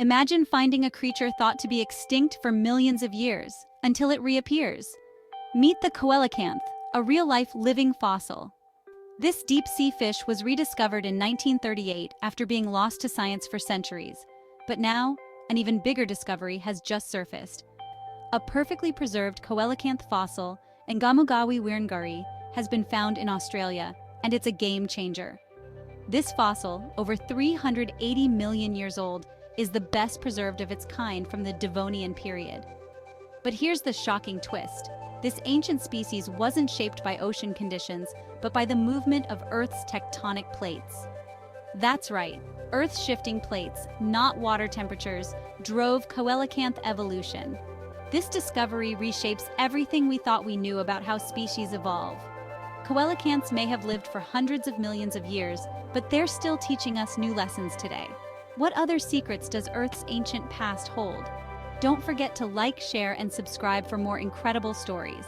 Imagine finding a creature thought to be extinct for millions of years, until it reappears. Meet the Coelacanth, a real-life living fossil. This deep-sea fish was rediscovered in 1938 after being lost to science for centuries. But now, an even bigger discovery has just surfaced. A perfectly preserved Coelacanth fossil, Ngamugawi Wirngarri, has been found in Australia, and it's a game-changer. This fossil, over 380 million years old, is the best preserved of its kind from the Devonian period. But here's the shocking twist. This ancient species wasn't shaped by ocean conditions, but by the movement of Earth's tectonic plates. That's right, Earth's shifting plates, not water temperatures, drove Coelacanth evolution. This discovery reshapes everything we thought we knew about how species evolve. Coelacanths may have lived for hundreds of millions of years, but they're still teaching us new lessons today. What other secrets does Earth's ancient past hold? Don't forget to like, share, and subscribe for more incredible stories.